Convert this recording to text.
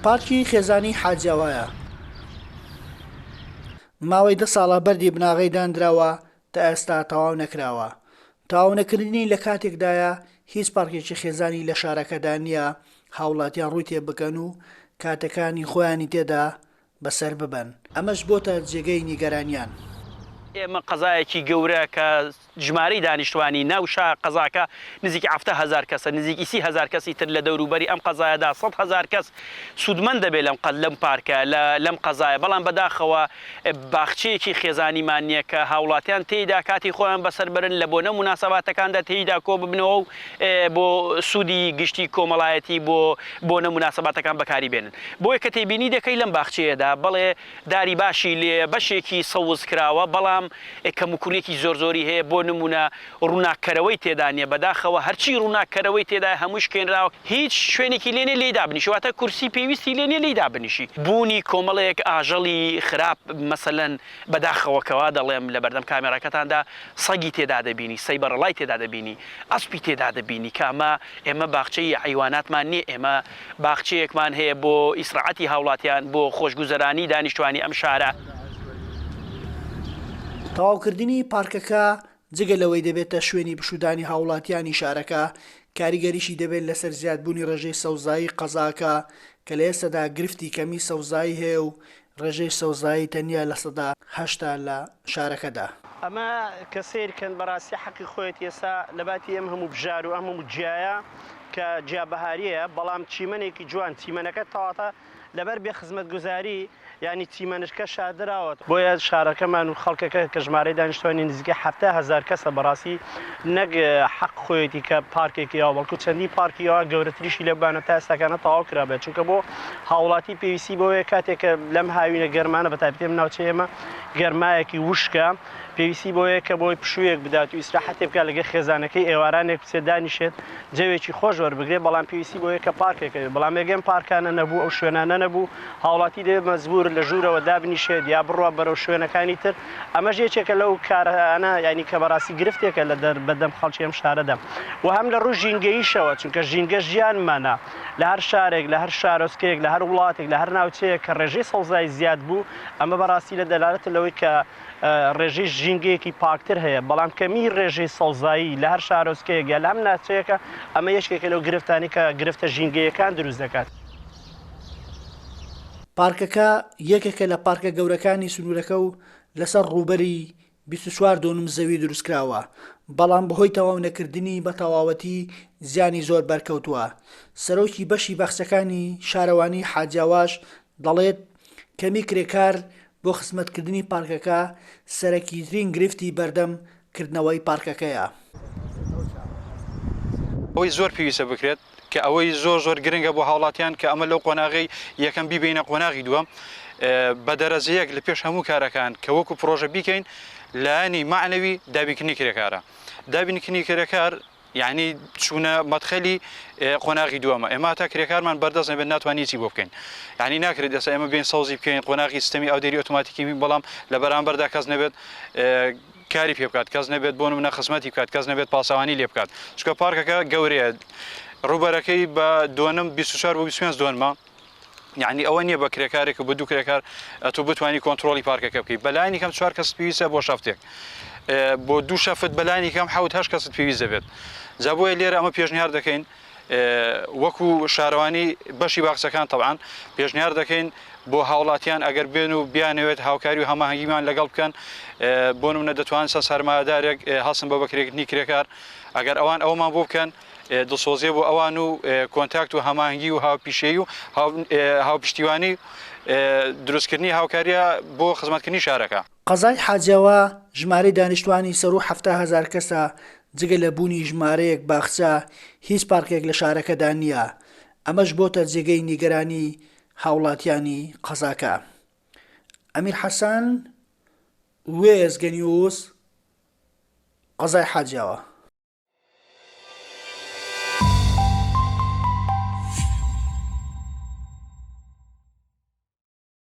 پارکی خێزانی حاجیاوایە ماوەی 10 ساڵە بەردی بناغەی دانراوە تا ئێستا تەواو نەکراوە. تەواو نەکردنی لە کاتێکدایە هیچ پارکێکی خێزانی لە شارەکەدا نییە هاوڵاتیان ڕووی تێ بکەن و کاتەکانی خۆیانی تێدا بەسەر ببەن. ئەمەش بۆتە جێگەی نیگەرانیان. ئێمە قەزایەکی گەورە کە ژمارەی دانیشتوانی ناوشا قەزاکە نزیکی 7,000 کەسە، نزیکی 30,000 کەسی تر لە دەوروبەری ئەم قەزایەدا 100,000 کەس سوودمەند دەبێت لەم پارکە لەم قەزایە. بەڵام بەداخەوە باخچەیەکی خێزانیمان نییە کە هاوڵاتیان تێیدا کاتی خۆیان بەسەر برن لە بۆنە مناسەباتەکاندا تێیدا کۆ ببنەوە و بۆ سوودی گشتی کۆمەڵایەتی بۆنە مناسەباتەکان بەکاری بێنن. بۆیە کە تێبینی دەکەی لەم باخچەیەدا بەڵێ داری باشی لێ بەشێکی سەوز کراوە، بەڵام کەموکوڕێکی زۆر زۆری هەیە. بۆ نمونە ڕووناکەرەوەی تێدا نیە، بەداخەوە هەرچی ڕووناکەرەوەی تێدا هەمووش کێنراوە، هیچ شوێنێکی لێنێ لێدا بنیشی، واتە کورسی پێویستی لێنێ لێدا بنیشی. بوونی کۆمەڵەیەک ئاژەڵی خراپ مەسەلەن بەداخەوەکەوا دەڵێم لە بەردەم کامێراکەتاندا سەگی تێدا دەبینی، سەیبەڕەڵای تێدا دەبینی، ئەسپی تێدا دەبینی. کامە ئێمە باخچەی حیواناتمان نییە، ئێمە باخچەیەکمان هەیە بۆ ئیسراعەتی هاوڵاتیان، بۆ خۆشگوزەرانی دانیشتوانی ئەم شارە. تەواوکردنی پارکەکە جگە لەوەی دەبێتە شوێنی بشودانی هاوڵاتیانی شارەکە، کاریگەریشی دەبێت لەسەر زیادبوونی ڕێژەی سەوزایی قەزاکە کە لە ئێستادا گرفتی کەمی سەوزایی هەیە و ڕێژەی سەوزایی تەنیا لە 80 لە شارەکەدا. ئەمە کە سیرکەن بەڕاستی حەقی خۆیت ئێستا لەباتی ئەم هەموو بژار و ئەم هەموو جیایە کە جیابەهاریەیە، بەڵام چیمەنێکی جوان چیمەنەکە تەواتە لەبەر بێ خزمەتگوزاری یعنی چیمەنشکە شادراوە. بۆیە شارەکەمان و خەڵکەکە کە ژمارەی دانیشتوانی نزیکە 7,000 کەسە بەڕاستی نەک حەق خۆیەتی کە پارکێکی یا بەڵکو چەندی پارکیەوە گەورەتریشی لەبانە تا ئێستاکانە تەواو کرابێت، چونکە بۆ هاوڵاتی پێویستی بۆیە کاتێکە لەم هاوینە گەرمانە بەتایبەتی ناوچەی ئێمە گەرمایەکی وشکە پێویستی بۆیە کە بۆی پشوویەک بدات و ئیسراحەتێ بکات لەگە خێزانەکەی ئێوارانێک بچێت دانیشێت جەوێکی خۆش وەربگرێت، بەڵام پێویستی بۆیە کە پارکێکە، بەڵام ێگەم پارکانە نەبوو ئەو شوێنانە نەبوو هاوڵاتی دەبێت مەجبور لە ژوورەوە دابنیشێت یا بڕوا بەرەو شوێنەکانی تر. ئەمەش یەکێکە لەو کارانە ینی کە بەڕاستی گرفتێکە لە بەدەم خەڵکی ئەم شارەدا و هەم لە ڕوو ژینگەییشەوە، چونکە ژینگە ژیانمانە لە هەر شارێک، لە هەر شارۆچکەیەک، لە هەر وڵاتێک، لە هەر ناوچەیەک کە ڕێژەی سەوزایی زیاد بوو، ئەمە بەڕاستی لە دەلالەتە لەوەی کە ڕێژەی ژینگەیەکی پاکتر هەیە، بەڵام کەمی ڕێژەی سەوزایی لە هەر شارۆچکەیەک یا لە هەم ناوچەیەکە ئەمە یەکێکە لەو گرفتانی کە گرفتە ژینگەیەکان دروست دەکات. پارکەکە یەکێکە لە پارکە گەورەکانی سنوورەکە و لەسەر ڕووبەری 24 دۆنم زەوی دروستکراوە، بەڵام بەهۆی تەواو نەکردنی بە تەواوەتی زیانی زۆر بەرکەوتووە. سەرۆکی بەشی بەخشەکانی شارەوانی حاجیاواش دەڵێت کەمی کرێکار بۆ خزمەتکردنی پارکەکە سەرەکیترین گرفتی بەردەم کردنەوەی پارکەکەیە. ئەوەی زۆر پێویستە بکرێت کە ئەوەی زۆر زۆر گرنگە بۆ هاوڵاتیان کە ئەمە لەو قۆناغی یەکەم بیبینە قۆناغی دووەم بە دەرەجەیەک لە پێش هەموو کارەکان کە وەکو پرۆژە بیکەین لایەنی معنەوی دابینکردنی کرێکارە. دابینکردنی کرێکار یعنی چوونە مەدخەلی قۆناغی دووەمە. ئێمە تا کرێکارمان بەردەست نەبێت ناتوانین چی بۆ بکەین، یعنی ناکرێت ئێستا ئێمە بین سەوزی بکەین قۆناغی سیستەمی ئاودێری ئۆتۆماتیکی، بەڵام لە بەرامبەردا کەس نەبێت کاری پێ بکات، کەس نەبێت بۆ نمونە خزمەتی بکات، کەس نەبێت پاسەوانی لێ بکات، چونکە پارکەکە گەورەیە، ڕووبەرەکەی بە دۆنم 24 بۆ 25 دۆنمە، یعنی ئەوە نییە بە کرێکارێک بە دوو کرێکار تۆ بتوانانی کۆنتترۆلی پارکەکە بکەیت. بەلایانی کەم 4 کەس پێویستە بۆ شەفتێک، بۆ دوو شەفت بەلایانی کەم 7-8 کەست پێویست دەبێت. جا بۆیە لێرە ئەمە پێشنیار دەکەین وەکو شارەوانی بەشی باخچەکان تەبعاً پێشنیار دەکەین بۆ هاوڵاتیان ئەگەر بێن و بیانەوێت هاوکاری و هەماهەنگیمان لەگەڵ بکەن، بۆ نمونە دەتوانن سەرمایه‌دارێک هەڵسن بە بەکرێکردنی کرێکار، ئەگەر ئەوان ئەومان بۆ بکەن دڵسۆزیە بۆ ئەوان و کۆنتاکت و هەماهەنگی و هاوپیشەیی و هاوپشتیوانی دروستکردنی هاوکاریە بۆ خزمەتکردنی شارەکە. قەزای حاجیاوا ژمارەی دانیشتوانی سەر و 7,000 کەسە، جگە لە بوونی ژمارەیەک باخچە هیچ پارکێک لە شارەکەدا نییە. ئەمەش بۆتە جێگەی نیگەرانی هاوڵاتیانی قەزاکە. ئەمیر حەسەن، وێزگە نیوز، قەزای حاجیاوا.